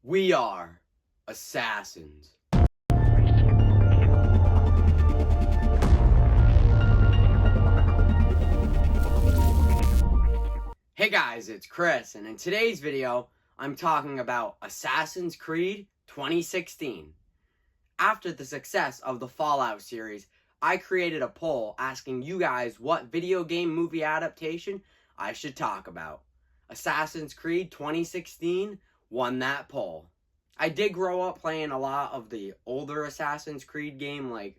We are assassins. Hey guys, it's Chris, and in today's video, I'm talking about Assassin's Creed 2016. After the success of the Fallout series, I created a poll asking you guys what video game movie adaptation I should talk about. Assassin's Creed 2016 won that poll. I did grow up playing a lot of the older Assassin's Creed game like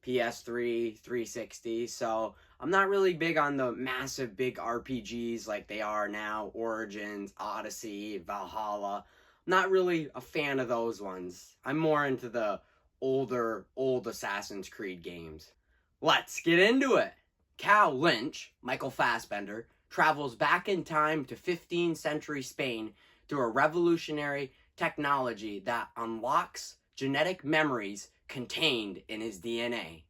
PS3, 360, so I'm not really big on the massive big RPGs like they are now, Origins, Odyssey, Valhalla. I'm not really a fan of those ones. I'm more into the old Assassin's Creed games. Let's get into it. Lynch, Michael Fassbender, travels back in time to 15th century Spain through a revolutionary technology that unlocks genetic memories contained in his DNA.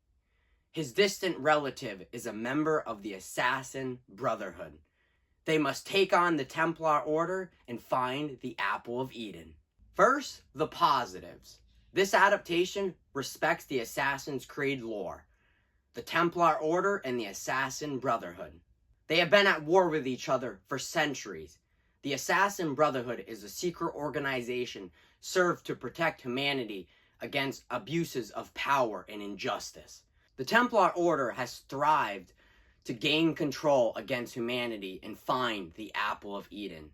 His distant relative is a member of the Assassin Brotherhood. They must take on the Templar Order and find the Apple of Eden. First, the positives. This adaptation respects the Assassin's Creed lore, the Templar Order and the Assassin Brotherhood. They have been at war with each other for centuries. The Assassin Brotherhood is a secret organization served to protect humanity against abuses of power and injustice. The Templar Order has thrived to gain control against humanity and find the Apple of Eden.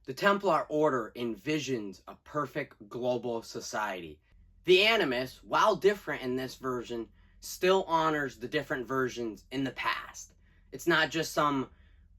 The Templar Order envisions a perfect global society. The Animus, while different in this version, still honors the different versions in the past. It's not just some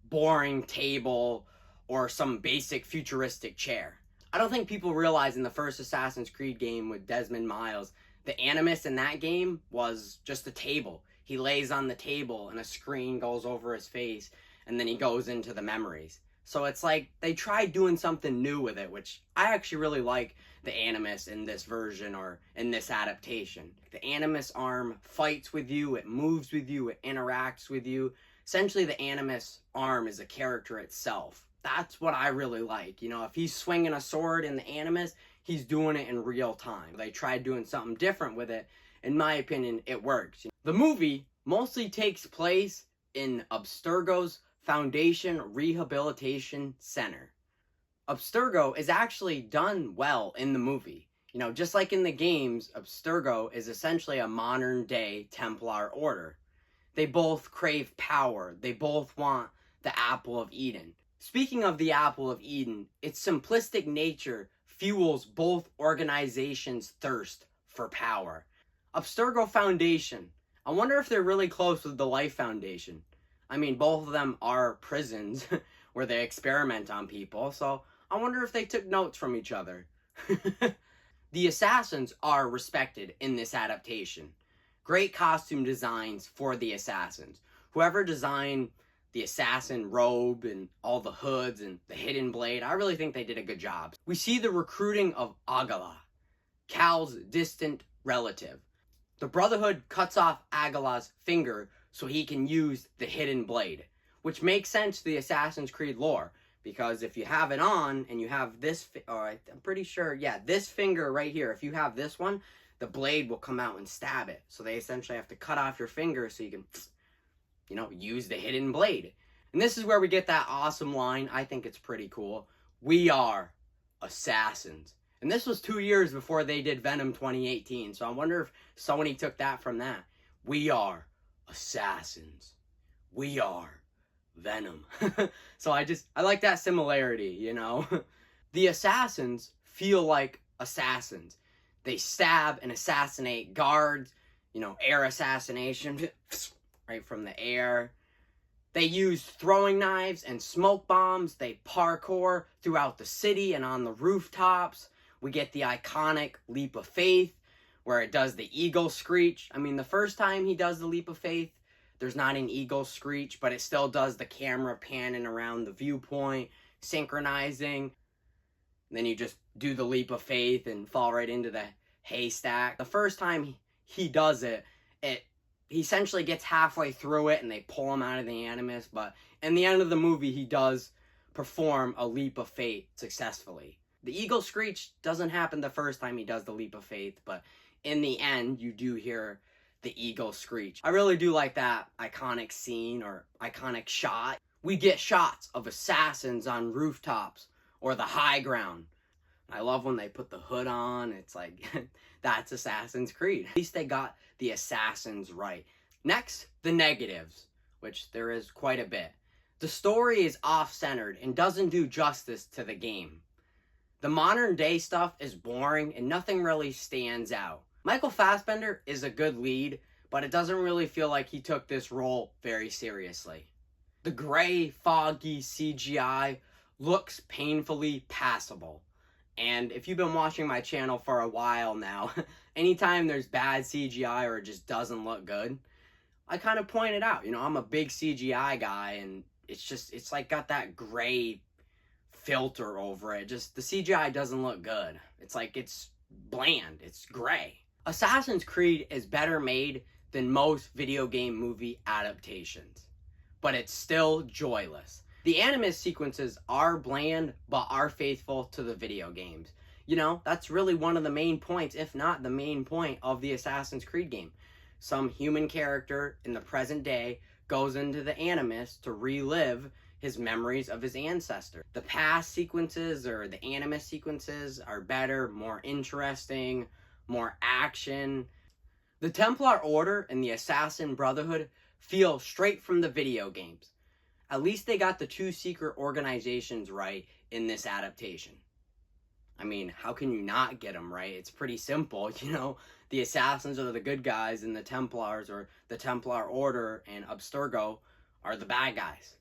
boring table or some basic futuristic chair. I don't think people realize in the first Assassin's Creed game with Desmond Miles, the Animus in that game was just a table. He lays on the table and a screen goes over his face and then he goes into the memories. So it's like they tried doing something new with it, which I actually really like the Animus in this version or in this adaptation. The Animus arm fights with you, it moves with you, it interacts with you. Essentially, the Animus arm is a character itself. That's what I really like. You know, if he's swinging a sword in the Animus, he's doing it in real time. They tried doing something different with it. In my opinion, it works. The movie mostly takes place in Abstergo's Foundation Rehabilitation Center. Abstergo is actually done well in the movie. You know, just like in the games, Abstergo is essentially a modern-day Templar Order. They both crave power. They both want the Apple of Eden. Speaking of the Apple of Eden, its simplistic nature fuels both organizations' thirst for power. Abstergo Foundation. I wonder if they're really close with the Life Foundation. I mean, both of them are prisons where they experiment on people, so I wonder if they took notes from each other. The assassins are respected in this adaptation. Great costume designs for the assassins. Whoever designed the assassin robe and all the hoods and the hidden blade, I really think they did a good job. We see the recruiting of Agala, Cal's distant relative. The Brotherhood cuts off Agala's finger so he can use the hidden blade, which makes sense to the Assassin's Creed lore, because if you have it on and you have this, I'm pretty sure, yeah, this finger right here, if you have this one, the blade will come out and stab it. So they essentially have to cut off your finger so you can, you know, use the hidden blade. And this is where we get that awesome line. I think it's pretty cool. We are assassins. And this was 2 years before they did Venom 2018. So I wonder if Sony took that from that. We are assassins. We are Venom. So I like that similarity, you know. The assassins feel like assassins. They stab and assassinate guards, you know, air assassination, right from the air. They use throwing knives and smoke bombs. They parkour throughout the city and on the rooftops. We get the iconic leap of faith where it does the eagle screech. I mean, the first time he does the leap of faith, there's not an eagle screech, but it still does the camera panning around the viewpoint, synchronizing. And then you just do the leap of faith and fall right into the haystack. The first time he does it, he essentially gets halfway through it and they pull him out of the Animus, but in the end of the movie, he does perform a leap of faith successfully. The eagle screech doesn't happen the first time he does the leap of faith, but in the end, you do hear the eagle screech. I really do like that iconic scene or iconic shot. We get shots of assassins on rooftops or the high ground. I love when they put the hood on. It's like, that's Assassin's Creed. At least they got the assassins right. Next, the negatives, which there is quite a bit. The story is off-centered and doesn't do justice to the game. The modern day stuff is boring and nothing really stands out. Michael Fassbender is a good lead, but it doesn't really feel like he took this role very seriously. The gray, foggy CGI looks painfully passable. And if you've been watching my channel for a while now, anytime there's bad CGI or it just doesn't look good, I kind of point it out. You know, I'm a big CGI guy, and it's like got that gray filter over it. Just the CGI doesn't look good. It's like it's bland. It's gray. Assassin's Creed is better made than most video game movie adaptations, but it's still joyless. The anime sequences are bland, but are faithful to the video games. You know, that's really one of the main points, if not the main point, of the Assassin's Creed game. Some human character in the present day goes into the Animus to relive his memories of his ancestor. The past sequences or the Animus sequences are better, more interesting, more action. The Templar Order and the Assassin Brotherhood feel straight from the video games. At least they got the two secret organizations right in this adaptation. I mean, how can you not get them right? It's pretty simple, you know. The Assassins are the good guys and the Templars or the Templar Order and Abstergo are the bad guys.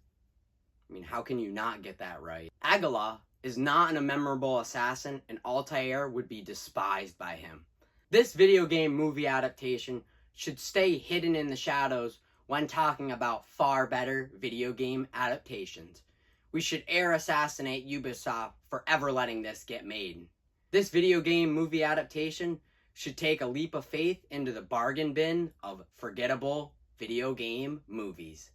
I mean, how can you not get that right? Agala is not a memorable assassin, and Altair would be despised by him. This video game movie adaptation should stay hidden in the shadows when talking about far better video game adaptations. We should assassinate Ubisoft for ever letting this get made. This video game movie adaptation should take a leap of faith into the bargain bin of forgettable video game movies.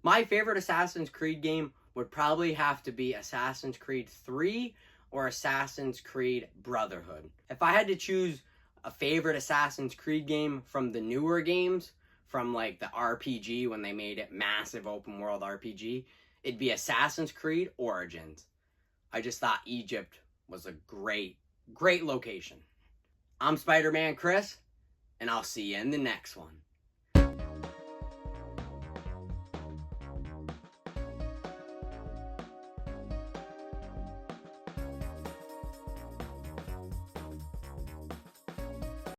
My favorite Assassin's Creed game would probably have to be Assassin's Creed 3 or Assassin's Creed Brotherhood. If I had to choose a favorite Assassin's Creed game from the newer games, from like the RPG when they made it massive open world RPG, it'd be Assassin's Creed Origins. I just thought Egypt was a great location. I'm Spider-ManChris, and I'll see you in the next one.